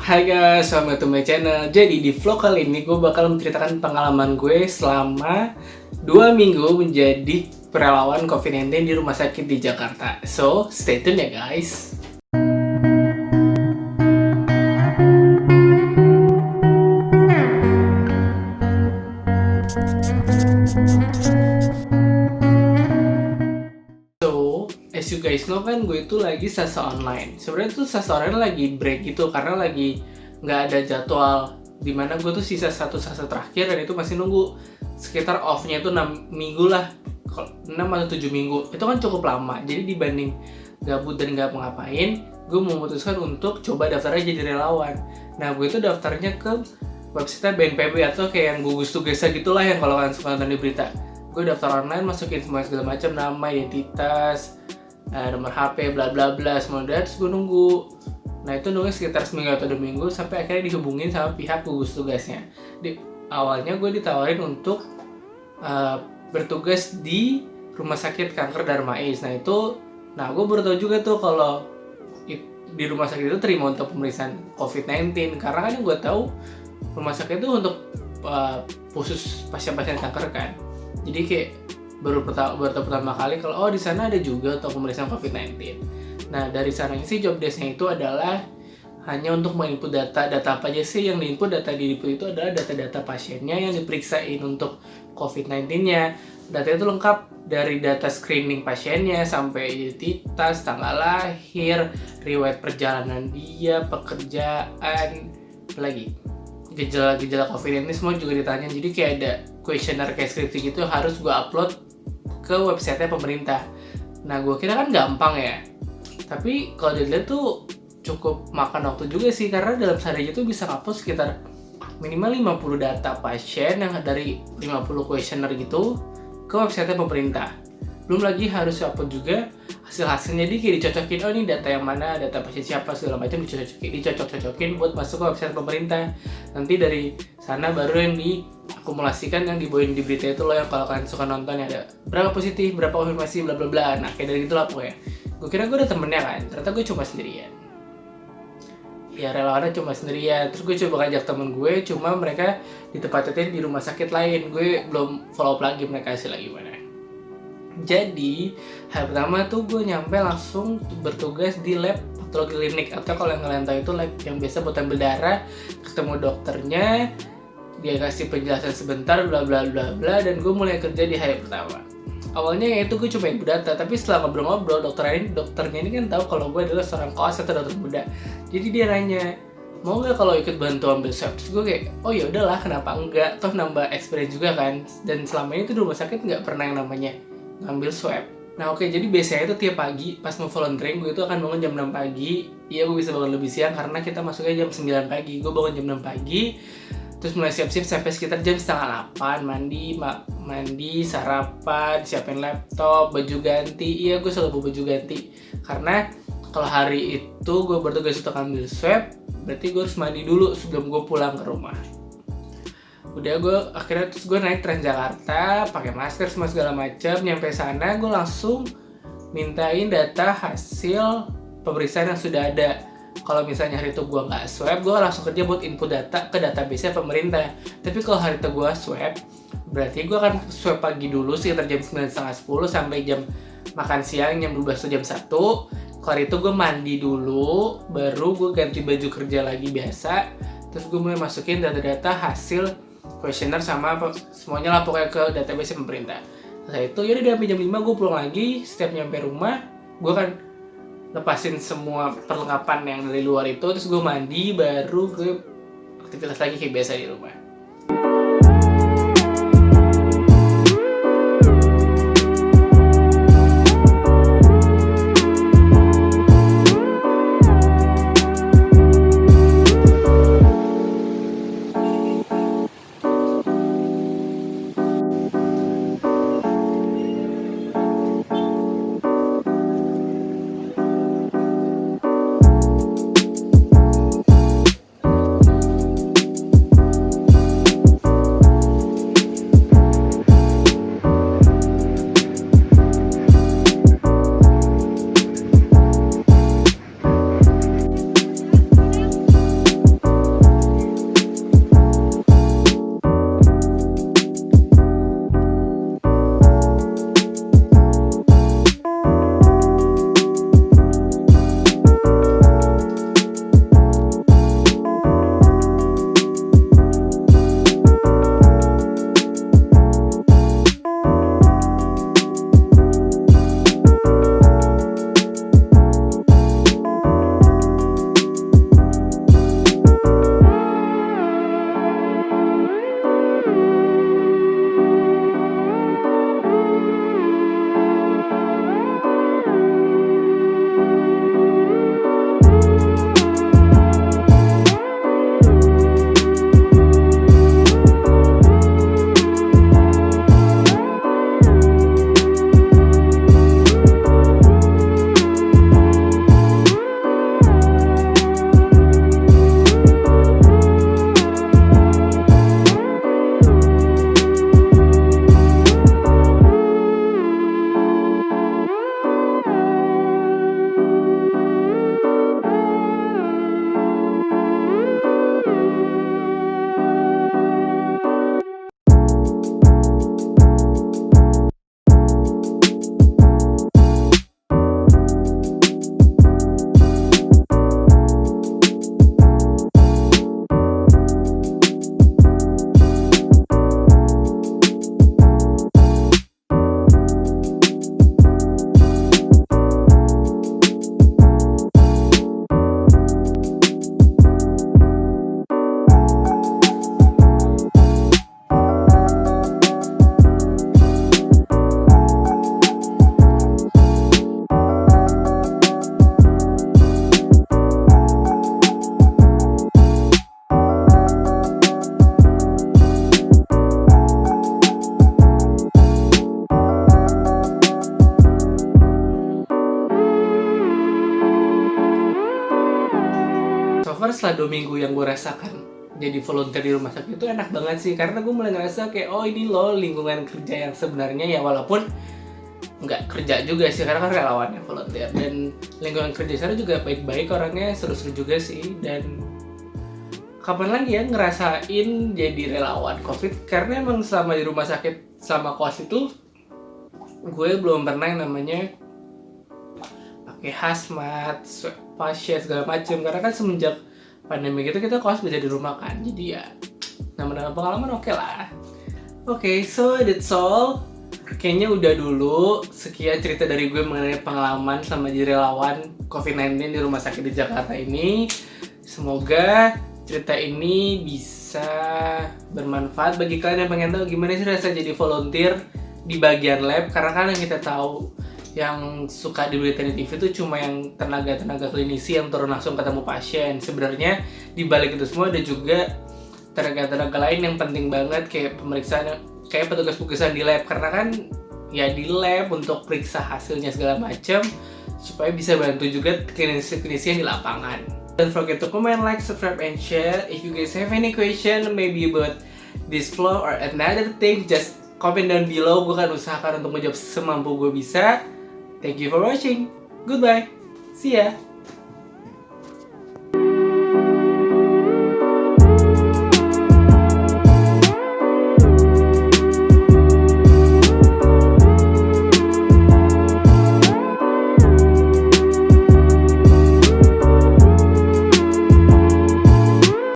Hai guys, selamat datang my channel. Jadi di vlog kali ini gue bakal menceritakan pengalaman gue selama 2 minggu menjadi relawan COVID-19 di rumah sakit di Jakarta. So, stay tune ya guys. As you guys know kan gue itu lagi sasa online. Sebenarnya tuh sasa online lagi break gitu karena lagi nggak ada jadwal, dimana gue tuh sisa satu sasa terakhir dan itu masih nunggu sekitar off-nya itu 6 minggu lah, 6 atau 7 minggu. Itu kan cukup lama. Jadi dibanding gabut dan nggak ngapain, gue memutuskan untuk coba daftarnya jadi relawan. Nah gue itu daftarnya ke website BNPB atau kayak yang gugus tugasnya gitulah, yang kalau kalian suka nonton di berita. Gue daftar online, masukin semua segala macam, nama, identitas, nomor HP, bla bla bla, semua udah. Terus gue nunggu. Nah itu nunggu sekitar seminggu atau 2 minggu sampai akhirnya dihubungin sama pihak gugus tugasnya. Awalnya gue ditawarin untuk bertugas di rumah sakit kanker Darmais. Nah gue baru tahu juga tuh kalau di rumah sakit itu terima untuk pemeriksaan COVID-19. Karena kan yang gue tahu rumah sakit itu untuk khusus pasien-pasien kanker kan. Jadi kayak baru pertama kali kalau di sana ada juga untuk pemeriksaan COVID-19. Nah dari sananya sih job desk-nya itu adalah hanya untuk menginput data apa aja sih yang diinput. Data itu adalah data-data pasiennya yang diperiksain untuk COVID-19-nya. Data itu lengkap dari data screening pasiennya sampai identitas, tanggal lahir, riwayat perjalanan dia, pekerjaan, apalagi gejala-gejala COVID ini semua juga ditanya. Jadi kayak ada questionnaire kayak skripsi gitu harus gue upload ke website-nya pemerintah. Nah gue kira kan gampang ya, tapi kalau dilihat tuh cukup makan waktu juga sih, karena dalam sehari itu bisa ngapus sekitar minimal 50 data pasien yang dari 50 questionnaire gitu ke website pemerintah. Belum lagi harus upload juga hasil-hasilnya, jadi kayak dicocokin, oh ini data yang mana, data pasien siapa, segala macam dicocok-cocokin buat masuk ke website pemerintah. Nanti dari sana baru yang diakumulasikan, yang dibawain di berita itu loh, yang kalau kalian suka nonton ya, ada berapa positif, berapa konfirmasi, bla bla bla. Nah kayak dari gitulah pokoknya. Gue kira gue ada temennya kan, ternyata gue cuma sendirian. Ya relawannya cuma sendirian. Terus gue coba ngajak temen gue, cuma mereka ditempatin di rumah sakit lain. Gue belum follow up lagi mereka hasilnya gimana. Jadi hari pertama tuh gue nyampe langsung bertugas di lab patologi klinik, atau kalau yang kalian tahu itu lab yang biasa buat ambil darah. Ketemu dokternya, dia kasih penjelasan sebentar, bla bla bla bla, dan gue mulai kerja di hari pertama. Awalnya ya itu gue cuma input data, tapi setelah ngobrol-ngobrol dokternya ini kan tahu kalau gue adalah seorang koas atau dokter muda. Jadi dia nanya, mau nggak kalau ikut bantu ambil swab? Terus gue kayak, oh ya udahlah, kenapa enggak, toh nambah experience juga kan. Dan selama ini tuh di rumah sakit nggak pernah yang namanya ngambil swab. Nah oke, jadi biasanya itu tiap pagi pas mau volunteering gue itu akan bangun jam 6 pagi. Iya gue bisa bangun lebih siang karena kita masuknya jam 9 pagi. Gue bangun jam 6 pagi, terus mulai siap-siap sampai sekitar jam setengah 8. Mandi, sarapan, siapin laptop, baju ganti. Iya gue selalu bawa baju ganti, karena kalau hari itu gue bertugas untuk ambil swab, berarti gue harus mandi dulu sebelum gue pulang ke rumah. Udah terus gue naik Transjakarta, pakai masker semua segala macam. Nyampe sana gue langsung mintain data hasil pemeriksaan yang sudah ada. Kalau misalnya hari itu gue nggak swab, gue langsung kerja buat input data ke database pemerintah. Tapi kalau hari itu gue swab, berarti gue akan swab pagi dulu sekitar jam 9:30 sampai jam makan siang jam 12 atau jam 1. Kalau hari itu gue mandi dulu, baru gue ganti baju kerja lagi biasa. Terus gue mulai masukin data-data hasil questionnaire sama semuanya lah pokoknya ke database pemerintah. Setelah itu yaudah sampai jam 5 gue pulang lagi. Setiap nyampe rumah gue kan lepasin semua perlengkapan yang dari luar itu, terus gue mandi, baru gue aktivitas lagi kayak biasa di rumah. far setelah 2 minggu yang gue rasakan jadi volunteer di rumah sakit itu enak banget sih, karena gue mulai ngerasa kayak oh ini loh lingkungan kerja yang sebenarnya, ya walaupun nggak kerja juga sih karena kan relawannya volunteer, dan lingkungan kerja sana juga baik-baik orangnya, seru-seru juga sih. Dan kapan lagi ya ngerasain jadi relawan COVID, karena emang selama di rumah sakit selama koas itu gue belum pernah yang namanya pakai hazmat, swab pasien segala macem, karena kan semenjak pandemi gitu kita koas bisa di rumah kan, jadi ya nama-nama pengalaman oke lah. Oke, so that's all. Kayaknya udah dulu sekian cerita dari gue mengenai pengalaman sama jadi relawan COVID-19 di rumah sakit di Jakarta ini. Semoga cerita ini bisa bermanfaat bagi kalian yang pengen tahu gimana sih rasa jadi volunteer di bagian lab, karena kan yang kita tahu yang suka di berita di TV itu cuma yang tenaga-tenaga klinisi yang turun langsung ketemu pasien. Sebenarnya di balik itu semua ada juga tenaga-tenaga lain yang penting banget, kayak pemeriksaan, kayak petugas-petugasan di lab, karena kan ya di lab untuk periksa hasilnya segala macam supaya bisa bantu juga klinisi-klinisi yang di lapangan. Don't forget to comment, like, subscribe, and share. If you guys have any question maybe about this flow or another thing, just comment down below. Gue akan usahakan untuk menjawab semampu gue bisa. Thank you for watching. Goodbye. See ya.